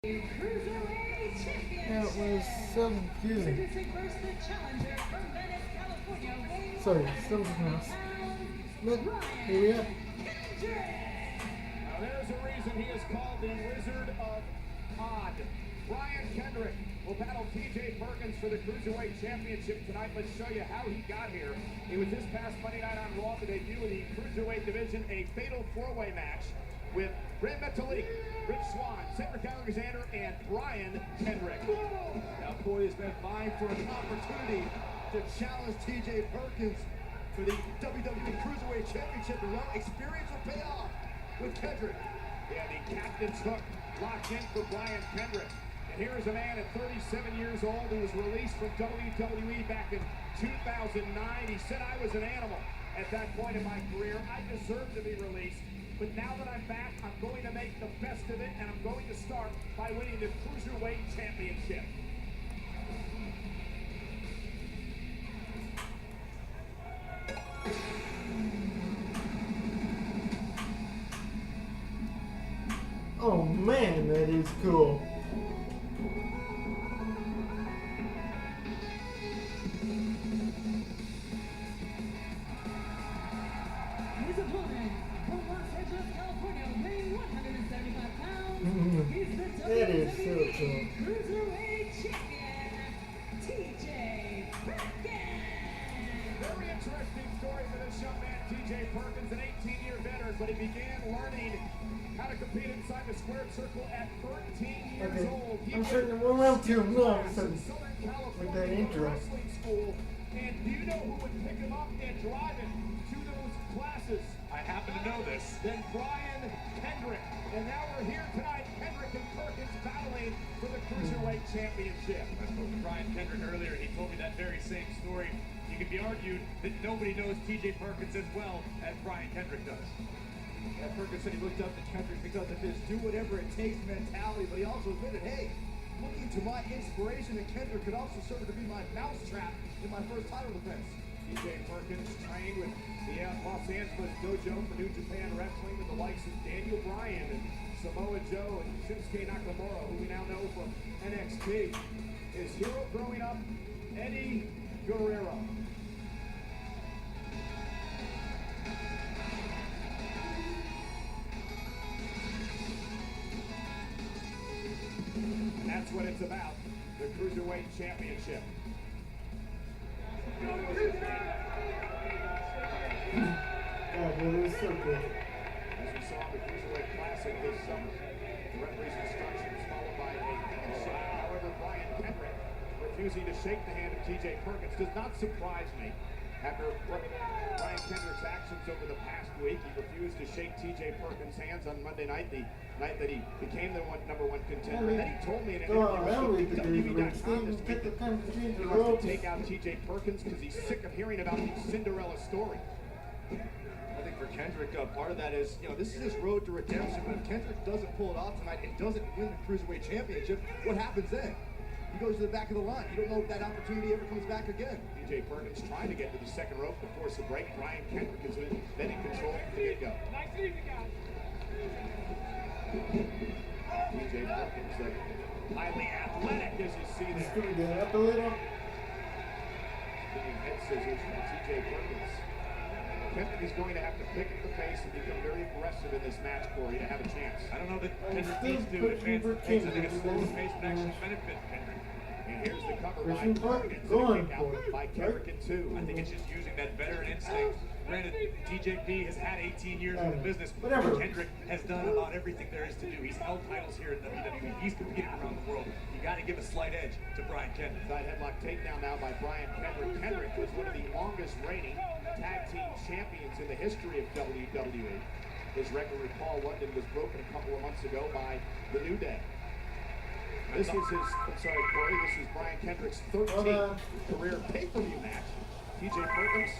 Yeah, it was so confusing. Sorry, still confused. But here we are. Now there's a reason he is called the Wizard of Odd. Brian Kendrick will battle TJ Perkins for the Cruiserweight Championship tonight. Let's show you how he got here. It was this past Monday night on Raw, the debut of the Cruiserweight division, a fatal four-way match with Ray Metalik, Rich Swann, Cedric Alexander, and Brian Kendrick. Now, boy has been vying for an opportunity to challenge TJ Perkins for the WWE Cruiserweight Championship. And well, experience will pay off with Kendrick. Yeah, the captain's hook locked in for Brian Kendrick. And here is a man at 37 years old who was released from WWE back in 2009. He said, I was an animal at that point in my career. I deserved to be released. But now that I'm back, I'm going to make the best of it, and I'm going to start by winning the Cruiserweight Championship. Oh man, that is cool. His opponent from Los Angeles, California, weighing 175 pounds, he's the That is so WWE cool. Cruiserweight Champion, TJ Perkins. Very interesting story for this young man, TJ Perkins, an 18-year veteran, but he began learning how to compete inside the squared circle at 13 years Okay, old. He I'm went starting to warm up to him now in with Southern that California intro. wrestling school. And do you know who would pick him up and drive him to those classes? I happen to know this. Then Brian Kendrick. And now we're here tonight, Kendrick and Perkins battling for the Cruiserweight Championship. I spoke to Brian Kendrick earlier, and he told me that very same story. It could be argued that nobody knows TJ Perkins as well as Brian Kendrick does. Yeah, Perkins said he looked up to Kendrick because of his do whatever it takes mentality, but he also admitted, hey, looking to my inspiration, and Kendrick could also serve to be my mousetrap in my first title defense. TJ Perkins trained with the Los Angeles dojo for New Japan Wrestling with the likes of Daniel Bryan and Samoa Joe and Shinsuke Nakamura, who we now know from NXT. His hero growing up, Eddie Guerrero. And that's what it's about, the Cruiserweight Championship. God, that is so cool. As we saw the Cruiserweight Classic this summer, the referee's instructions followed by a handshake. However, Brian Kendrick refusing to shake the hand of TJ Perkins does not surprise me. After Brian Kendrick's actions over the past week, he refused to shake TJ Perkins' hands on Monday night, the night that he became the number one contender. And then he told me in an interview with WWE.com this week that he wants to take out TJ Perkins because he's sick of hearing about these Cinderella stories. I think for Kendrick, part of that is, this is his road to redemption. But if Kendrick doesn't pull it off tonight and doesn't win the Cruiserweight Championship, what happens then? He goes to the back of the line. You don't know if that opportunity ever comes back again. TJ Perkins trying to get to the second rope to force a break. Brian Kendrick has been in control from the get-go. Nice to meet you guys. TJ Perkins, highly athletic, as you see Just there. gonna get up a little. Getting head scissors from TJ Perkins. Kendrick is going to have to pick up the pace and become very aggressive in this match, Corey, to have a chance. I don't know that Kendrick still needs to put advance Hubert the pace. I King think a into slower this pace would actually benefit Kendrick. And here's the cover by Christian Park Perkins. going And a kick for out it, by right? Kendrick in two. I think it's just using that veteran instinct. Granted, TJP has had 18 years in the business. Whatever. Kendrick has done about everything there is to do. He's held titles here in WWE. He's competed around the world. You got to give a slight edge to Brian Kendrick. Side headlock takedown now by Brian Kendrick. Kendrick was one of the longest reigning tag team champions in the history of WWE. His record with Paul London was broken a couple of months ago by The New Day. This is Corey, this is Brian Kendrick's 13th career pay-per-view match. TJ Perkins,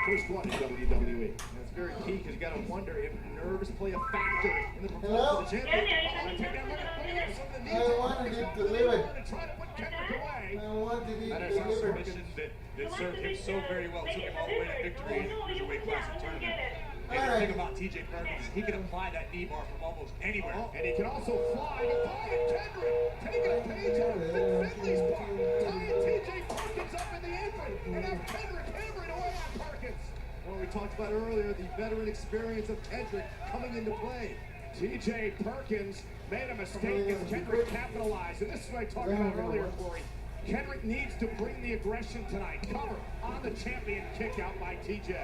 first one in WWE. That's very key because you got to wonder if nerves play a factor in the Hello? performance of the champion. I wanted it delivered. Try to put Kendrick away. I wanted it That is a delivered. submission that served him so very well. Took him all the way to victory in the Cruiserweight Classic tournament. And the thing about TJ Perkins, he can apply that knee bar from almost anywhere. And he can also fly, but Brian Kendrick about earlier, the veteran experience of Kendrick coming into play. TJ Perkins made a mistake as Kendrick capitalized. And this is what I talked about earlier, Corey. Kendrick needs to bring the aggression tonight. Cover on the champion kick out by TJ.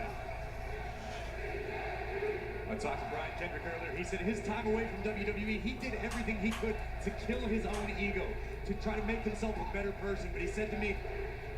I talked to Brian Kendrick earlier. He said his time away from WWE, he did everything he could to kill his own ego, to try to make himself a better person. But he said to me,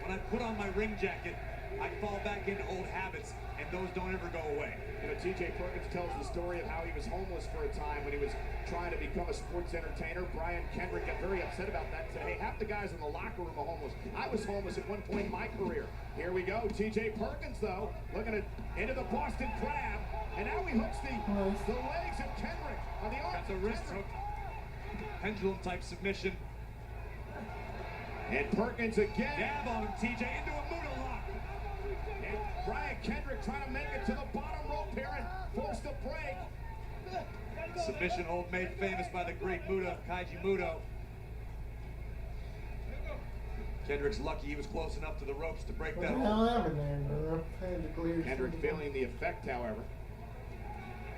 when I put on my ring jacket, I fall back into old habits, and those don't ever go away. You know, TJ Perkins tells the story of how he was homeless for a time when he was trying to become a sports entertainer. Brian Kendrick got very upset about that and said, hey, half the guys in the locker room are homeless. I was homeless at one point in my career. Here we go. TJ Perkins, though, looking at into the Boston Crab. And now he hooks the legs of Kendrick on the arms. Got the wrist hook. Pendulum type submission. And Perkins again. Jab on him, TJ, into a Muda lock. And Brian Kendrick trying to make it to the bottom rope here and force the break. Submission hold made famous by the great Muda, Kaiji Muto. Kendrick's lucky he was close enough to the ropes to break that hold. Kendrick feeling the effect, however.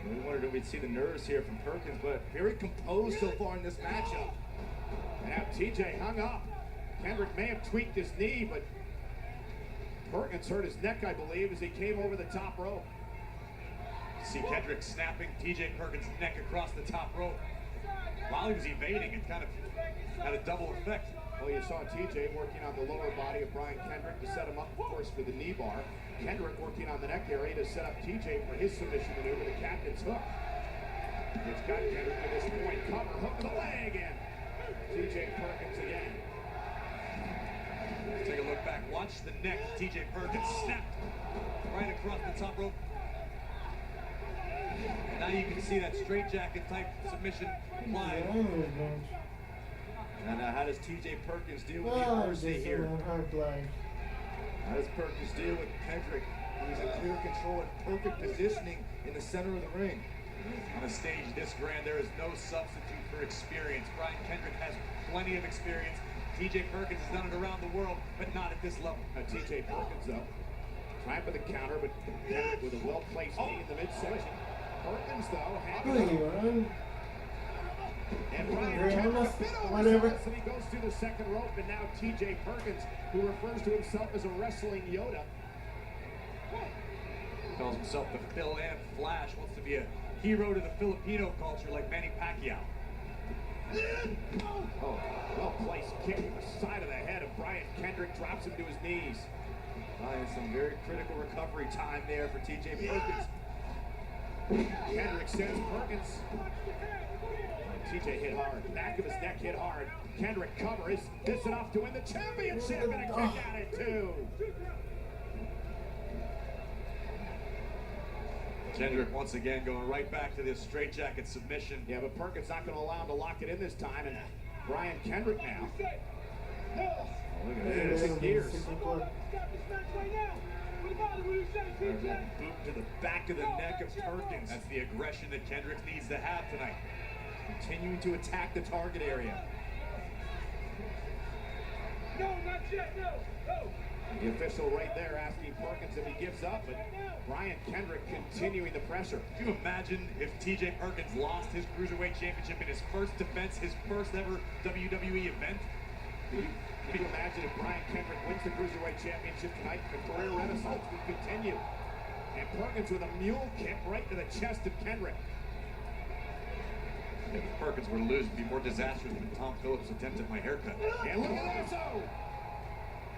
We wondered if we'd see the nerves here from Perkins, but very composed so far in this matchup. And now TJ hung up. Kendrick may have tweaked his knee, but Perkins hurt his neck, I believe, as he came over the top rope. See Kendrick snapping TJ Perkins' neck across the top rope. While he was evading, it kind of had a double effect. Well, you saw TJ working on the lower body of Brian Kendrick to set him up, of course, for the knee bar. Kendrick working on the neck area to set up TJ for his submission maneuver, the captain's hook. It's got Kendrick to this point. Cover, hook of the leg, and TJ Perkins again. Let's take a look back. Watch the neck. TJ Perkins snapped right across the top rope. And now you can see that straitjacket type submission applied. And how does TJ Perkins deal with the adversity here? How does Perkins deal with Kendrick, who's in clear control and perfect positioning in the center of the ring? On a stage this grand, there is no substitute for experience. Brian Kendrick has plenty of experience. TJ Perkins has done it around the world, but not at this level. TJ Perkins, though, trying for the counter, but Kendrick with a well-placed knee in the midsection. Perkins, though, having and Brian Kendrick a bit overzealous, and he goes through the second rope, and now TJ Perkins, who refers to himself as a wrestling Yoda. Calls himself the Phil and Flash, wants to be a hero to the Filipino culture like Manny Pacquiao. Oh, well-placed kick to the side of the head of Brian Kendrick, drops him to his knees. And some very critical recovery time there for TJ Perkins. Kendrick sends Perkins. TJ hit hard. Back of his neck hit hard. Kendrick covers. This enough to win the championship, and a kick at it, too. Kendrick once again going right back to this straitjacket submission. Yeah, but Perkins not going to allow him to lock it in this time, and Brian Kendrick now. Oh, look at this. Six gears. Boot to the back of the neck of Perkins. That's the aggression that Kendrick needs to have tonight. Continuing to attack the target area. No, not yet, no. The official right there asking Perkins if he gives up, but Brian Kendrick continuing the pressure. Can you imagine if TJ Perkins lost his Cruiserweight Championship in his first defense, his first ever WWE event? Can you imagine if Brian Kendrick wins the Cruiserweight Championship tonight? The career renaissance would continue. And Perkins with a mule kick right to the chest of Kendrick. If Perkins were to lose, it'd be more disastrous than Tom Phillips' attempt at my haircut. And look at that,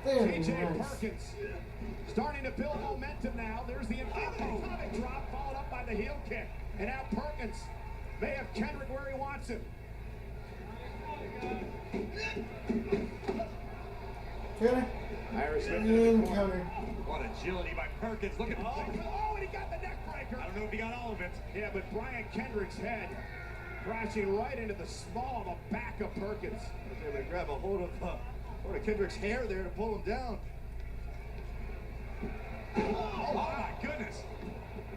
TJ Perkins starting to build momentum now. There's the atomic drop followed up by the heel kick. And now Perkins may have Kendrick where he wants him. Irish counter. What agility by Perkins. Look at and he got the neck breaker. I don't know if he got all of it. Yeah, but Brian Kendrick's head crashing right into the small of the back of Perkins. Was able to grab a hold of Kendrick's hair there to pull him down. Oh my goodness.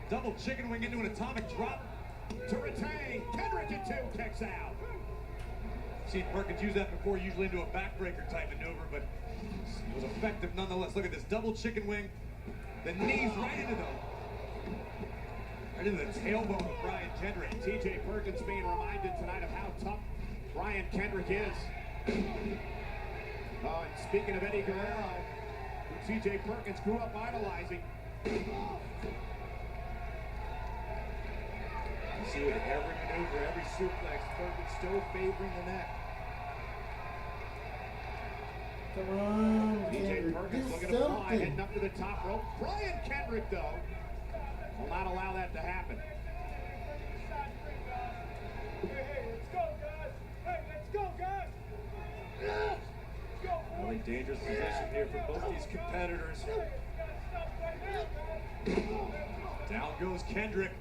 Double chicken wing into an atomic drop. To retain. Kendrick in two, kicks out. Seen Perkins use that before, usually into a backbreaker type maneuver, but it was effective nonetheless. Look at this double chicken wing. The knees right into them. Right into the tailbone of Brian Kendrick. TJ Perkins being reminded tonight of how tough Brian Kendrick is. Oh, and speaking of Eddie Guerrero, who TJ Perkins grew up idolizing. You see with every maneuver, every suplex, Perkins still favoring the neck. Come on, TJ Kendrick, Perkins do looking to fly, something. heading up to the top rope. Brian Kendrick, though, will not allow that to happen. Really dangerous position here for both these competitors. Down goes Kendrick.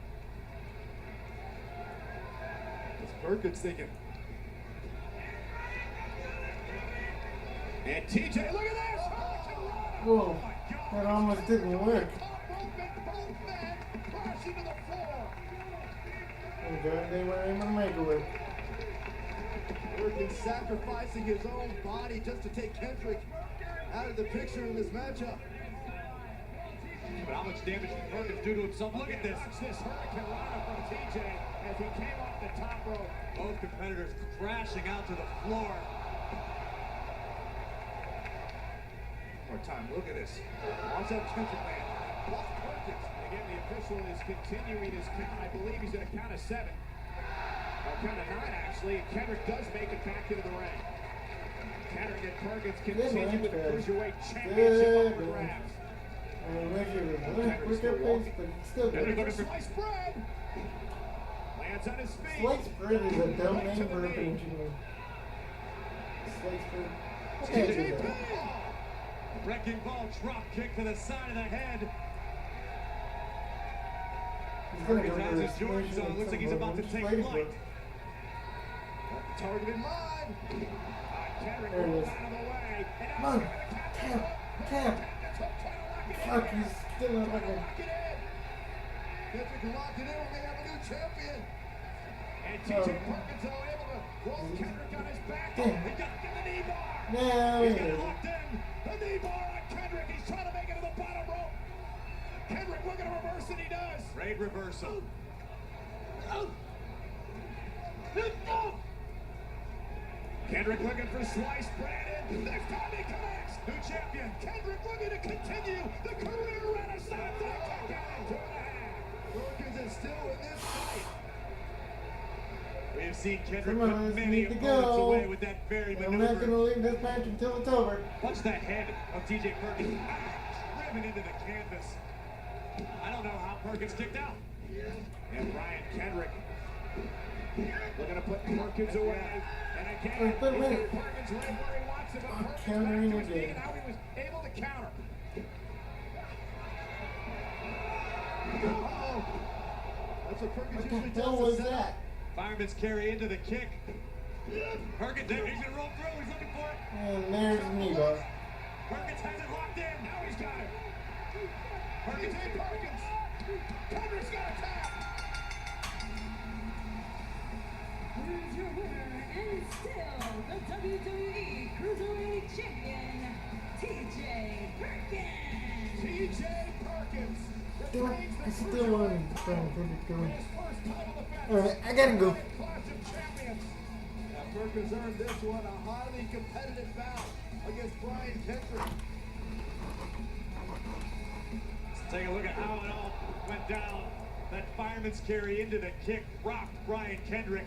It's Perkins thinking, And TJ, look at this! Whoa, that almost didn't work. Crashing to the floor. Oh God, they were able to make it work. Perkins sacrificing his own body just to take Kendrick out of the picture in this matchup. But how much damage can Perkins do to himself? Look at this. Watch this hurricane rana from TJ as he came off the top rope. Both competitors crashing out to the floor. One more time, look at this. Watch out, Kendrick, man. Watch Perkins. And again, the official is continuing his count. I believe he's at a count of 7. Or count of 9, actually. And Kendrick does make it back into the ring. Kendrick and Perkins continue with the Cruiserweight Championship up for grabs. Where's your pace, but still Kendrick good. looking for slice bread. Lands on his feet. Slice bread is a dumb name for a engineer. Slice bread. I can't do that. Wrecking ball drop kick to the side of the head. He's gonna go Perkins for has a his Jordan on. Looks like he's about to take flight. Got the target in mind. Kendrick There it rolls is. out of the way. And Come on, tap. Fuck, he's still not looking. Kendrick locked it in. We have a new champion. And TJ Perkins, though, able to roll Kendrick on his back. He Damn. got the knee bar. No, He's got it locked in. The knee bar on Kendrick. He's trying to make it to the bottom rope. Kendrick looking to reverse it. He does. Great reversal. Kendrick looking for slice bread. And next time he connects. New champion. Kendrick looking to continue the career renaissance. And a kick out in 2.5. Perkins is still in this fight. We have seen Kendrick Come on, put let's many need to opponents go. away with that very I'm not maneuver. gonna leave this match until it's over. Watch that head of TJ Perkins driven into the canvas. I don't know how Perkins kicked out. And Brian Kendrick looking to put Perkins away. And again, But he's wait. got Perkins right where he wants him. But I'm Perkins countering back to his feet, again. and how he was able to counter. Uh-oh. That's what Perkins What usually the hell does. was to set up. that? Fireman's carry into the kick. Perkins, there, he's gonna roll through. He's looking for it. And there's the knee bar. Perkins has it locked in. Now he's got it. Perkins. TJ Perkins. Kendrick's got a tap. Here's your winner and still the WWE Cruiserweight Champion, TJ Perkins. TJ Perkins. Damn it, I still want to try and put it going. His first title defense. Alright, I gotta go. Clash of Champions. Now Perkins earned this one, a highly competitive bout against Brian Kendrick. Let's take a look at how it all went down. That fireman's carry into the kick rocked Brian Kendrick.